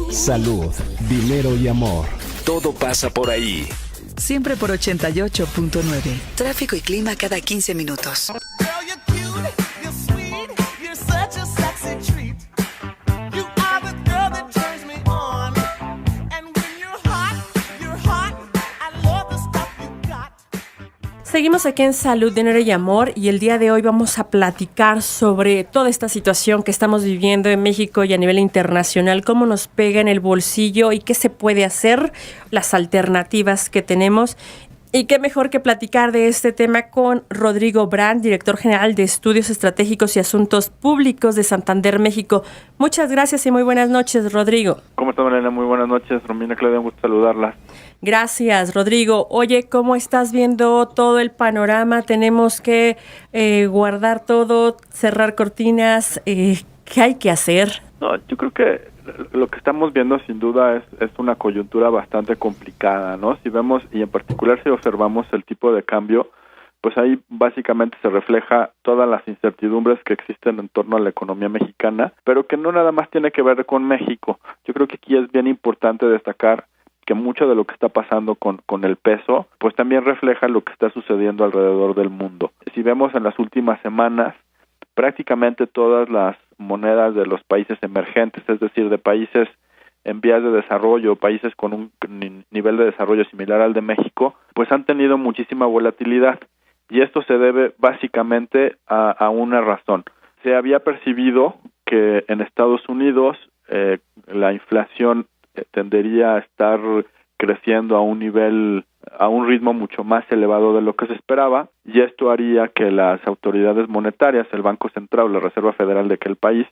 Salud, dinero y amor. Todo pasa por ahí. Siempre por 88.9. Tráfico y clima cada 15 minutos. Seguimos aquí en Salud, Dinero y Amor y el día de hoy vamos a platicar sobre toda esta situación que estamos viviendo en México y a nivel internacional, cómo nos pega en el bolsillo y qué se puede hacer, las alternativas que tenemos. Y qué mejor que platicar de este tema con Rodrigo Brandt, director general de Estudios Estratégicos y Asuntos Públicos de Santander, México. Muchas gracias y muy buenas noches, Rodrigo. ¿Cómo está, Malena? Muy buenas noches. Romina, Claudia, un gusto saludarlas. Gracias, Rodrigo. Oye, ¿cómo estás viendo todo el panorama? Tenemos que guardar todo, cerrar cortinas. ¿Qué hay que hacer? No, yo creo que lo que estamos viendo sin duda es una coyuntura bastante complicada, ¿no? Si vemos, y en particular si observamos el tipo de cambio, pues ahí básicamente se refleja todas las incertidumbres que existen en torno a la economía mexicana, pero que no nada más tiene que ver con México. Yo creo que aquí es bien importante destacar que mucho de lo que está pasando con el peso, pues también refleja lo que está sucediendo alrededor del mundo. Si vemos en las últimas semanas, prácticamente todas las monedas de los países emergentes, es decir, de países en vías de desarrollo, países con un nivel de desarrollo similar al de México, pues han tenido muchísima volatilidad. Y esto se debe básicamente a una razón. Se había percibido que en Estados Unidos la inflación tendería a estar creciendo a un ritmo mucho más elevado de lo que se esperaba, y esto haría que las autoridades monetarias, el Banco Central, la Reserva Federal de aquel país,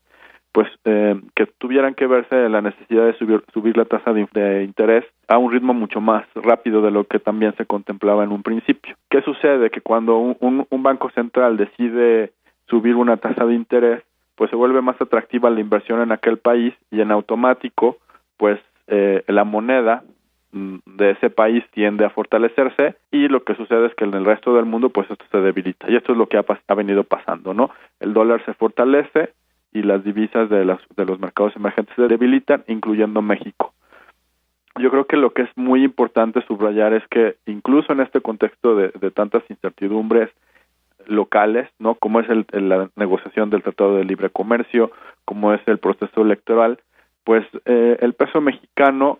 pues que tuvieran que verse la necesidad de subir la tasa de interés a un ritmo mucho más rápido de lo que también se contemplaba en un principio. ¿Qué sucede? Que cuando un Banco Central decide subir una tasa de interés, pues se vuelve más atractiva la inversión en aquel país y en automático, pues la moneda de ese país tiende a fortalecerse, y lo que sucede es que en el resto del mundo pues esto se debilita, y esto es lo que ha venido pasando, ¿no? El dólar se fortalece y las divisas de los mercados emergentes se debilitan, incluyendo México. Yo creo que lo que es muy importante subrayar es que incluso en este contexto de tantas incertidumbres locales, ¿no? Como es la negociación del Tratado de Libre Comercio, como es el proceso electoral, pues el peso mexicano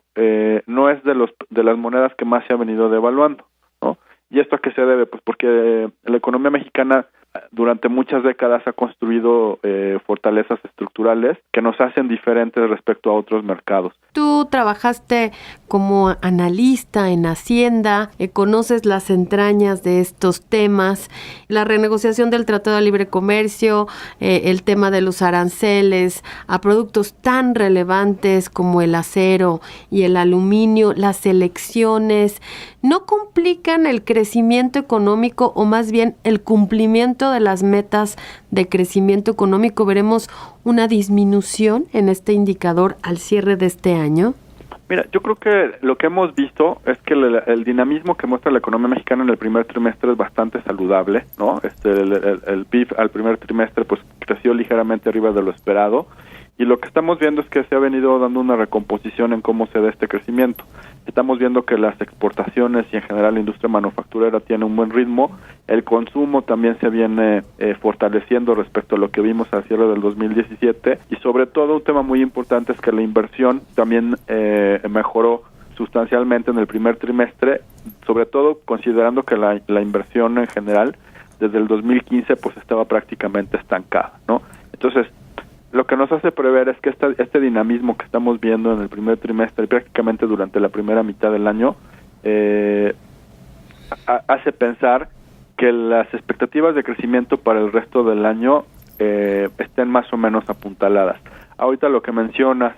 no es de las monedas que más se ha venido devaluando, ¿no? ¿Y esto a qué se debe? Pues porque la economía mexicana durante muchas décadas ha construido fortalezas estructurales que nos hacen diferentes respecto a otros mercados. Tú trabajaste como analista en Hacienda, conoces las entrañas de estos temas, la renegociación del Tratado de Libre Comercio, el tema de los aranceles a productos tan relevantes como el acero y el aluminio, las elecciones, ¿no complican el crecimiento económico o más bien el cumplimiento de las metas de crecimiento económico? ¿Veremos una disminución en este indicador al cierre de este año? Mira, yo creo que lo que hemos visto es que el dinamismo que muestra la economía mexicana en el primer trimestre es bastante saludable, ¿no? El PIB al primer trimestre pues creció ligeramente arriba de lo esperado, y lo que estamos viendo es que se ha venido dando una recomposición en cómo se da este crecimiento. Estamos viendo que las exportaciones y en general la industria manufacturera tiene un buen ritmo, el consumo también se viene fortaleciendo respecto a lo que vimos al cierre del 2017, y sobre todo un tema muy importante es que la inversión también mejoró sustancialmente en el primer trimestre, sobre todo considerando que la inversión en general desde el 2015 pues estaba prácticamente estancada, ¿no? Entonces, lo que nos hace prever es que este dinamismo que estamos viendo en el primer trimestre y prácticamente durante la primera mitad del año hace pensar que las expectativas de crecimiento para el resto del año estén más o menos apuntaladas. Ahorita lo que mencionas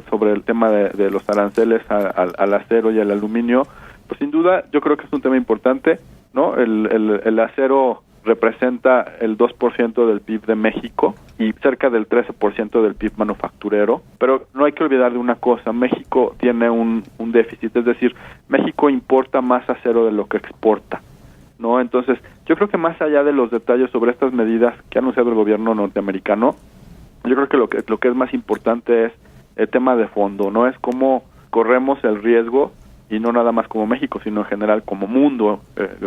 sobre el tema de los aranceles al acero y al aluminio, pues sin duda yo creo que es un tema importante, ¿no? El acero representa el 2% del PIB de México y cerca del 13% del PIB manufacturero, pero no hay que olvidar de una cosa: México tiene un déficit, es decir, México importa más acero de lo que exporta, ¿no? Entonces, yo creo que más allá de los detalles sobre estas medidas que ha anunciado el gobierno norteamericano, yo creo que lo que es más importante es el tema de fondo, ¿no? Es cómo corremos el riesgo, y no nada más como México, sino en general como mundo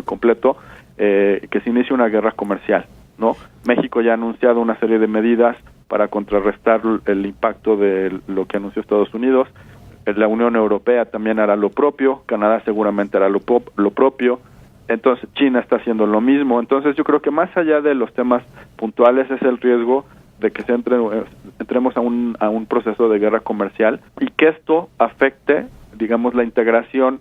completo, que se inicie una guerra comercial, ¿no? México ya ha anunciado una serie de medidas para contrarrestar el impacto de lo que anunció Estados Unidos. La Unión Europea también hará lo propio, Canadá seguramente hará lo propio, entonces China está haciendo lo mismo. Entonces yo creo que más allá de los temas puntuales es el riesgo de que entremos a un proceso de guerra comercial y que esto afecte, digamos, la integración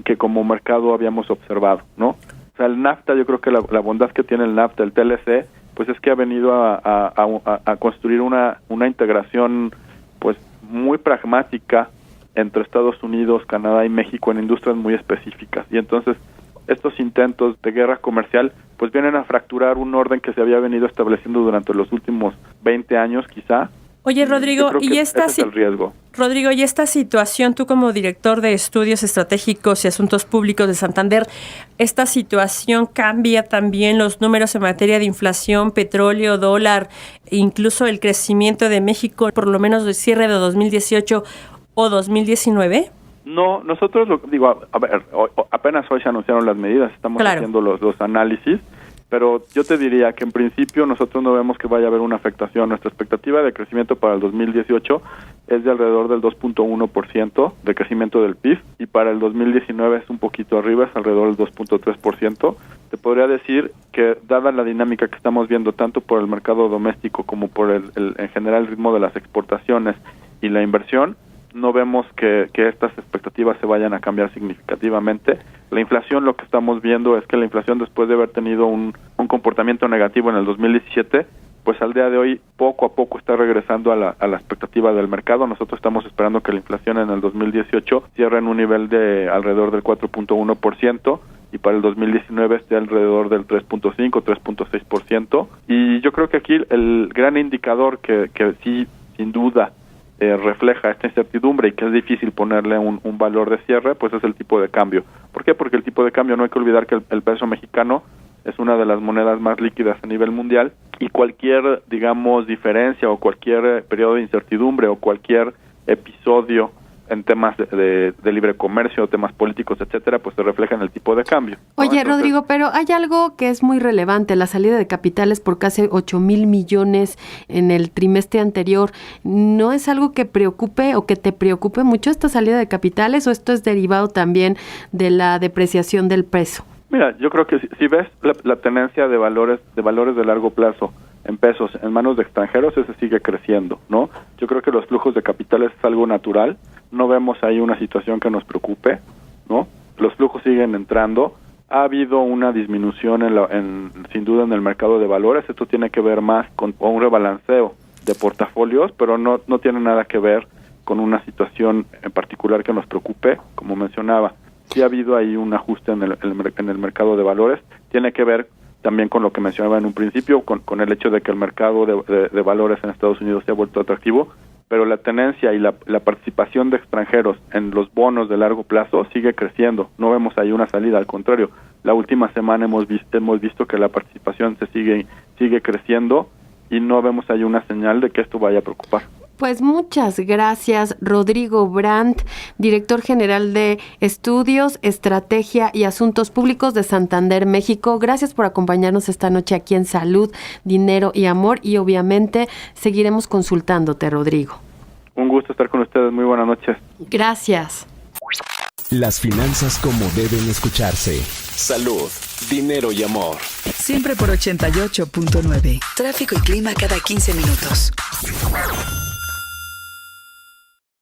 que como mercado habíamos observado, ¿no? O sea, el NAFTA, yo creo que la bondad que tiene el NAFTA, el TLC, pues es que ha venido a construir una integración pues muy pragmática entre Estados Unidos, Canadá y México en industrias muy específicas. Y entonces estos intentos de guerra comercial pues vienen a fracturar un orden que se había venido estableciendo durante los últimos 20 años quizá. Oye, Rodrigo, y ese es el riesgo. Rodrigo, y esta situación, tú como director de Estudios Estratégicos y Asuntos Públicos de Santander, ¿esta situación cambia también los números en materia de inflación, petróleo, dólar, incluso el crecimiento de México, por lo menos de cierre de 2018 o 2019? No, nosotros, apenas hoy se anunciaron las medidas, estamos haciendo los análisis, pero yo te diría que en principio nosotros no vemos que vaya a haber una afectación. Nuestra expectativa de crecimiento para el 2018 es de alrededor del 2.1% de crecimiento del PIB, y para el 2019 es un poquito arriba, es alrededor del 2.3%. Te podría decir que, dada la dinámica que estamos viendo tanto por el mercado doméstico como por en general el ritmo de las exportaciones y la inversión, no vemos que estas expectativas se vayan a cambiar significativamente. La inflación, lo que estamos viendo es que la inflación, después de haber tenido un comportamiento negativo en el 2017, pues al día de hoy poco a poco está regresando a la expectativa del mercado. Nosotros estamos esperando que la inflación en el 2018 cierre en un nivel de alrededor del 4.1%, y para el 2019 esté alrededor del 3.5, 3.6%. Y yo creo que aquí el gran indicador que sí, sin duda, refleja esta incertidumbre y que es difícil ponerle un valor de cierre, pues es el tipo de cambio. ¿Por qué? Porque el tipo de cambio, no hay que olvidar que el peso mexicano es una de las monedas más líquidas a nivel mundial, y cualquier, digamos, diferencia o cualquier periodo de incertidumbre o cualquier episodio en temas de libre comercio, temas políticos, etcétera, pues se refleja en el tipo de cambio, ¿no? Oye, Entonces, Rodrigo, pero hay algo que es muy relevante, la salida de capitales por casi 8,000 millones en el trimestre anterior. ¿No es algo que preocupe o que te preocupe mucho esta salida de capitales, o esto es derivado también de la depreciación del peso? Mira, yo creo que si ves la tenencia de valores de largo plazo en pesos en manos de extranjeros, ese sigue creciendo, ¿no? Yo creo que los flujos de capitales es algo natural, no vemos ahí una situación que nos preocupe, ¿no? Los flujos siguen entrando, ha habido una disminución sin duda en el mercado de valores. Esto tiene que ver más con un rebalanceo de portafolios, pero no tiene nada que ver con una situación en particular que nos preocupe. Como mencionaba, sí ha habido ahí un ajuste en el mercado de valores, tiene que ver también con lo que mencionaba en un principio, con el hecho de que el mercado de valores en Estados Unidos se ha vuelto atractivo, pero la tenencia y la participación de extranjeros en los bonos de largo plazo sigue creciendo. No vemos ahí una salida, al contrario, la última semana hemos visto que la participación sigue creciendo, y no vemos ahí una señal de que esto vaya a preocupar. Pues muchas gracias, Rodrigo Brandt, director general de Estudios, Estrategia y Asuntos Públicos de Santander, México. Gracias por acompañarnos esta noche aquí en Salud, Dinero y Amor, y obviamente seguiremos consultándote, Rodrigo. Un gusto estar con ustedes. Muy buenas noches. Gracias. Las finanzas como deben escucharse. Salud, dinero y amor. Siempre por 88.9. Tráfico y clima cada 15 minutos.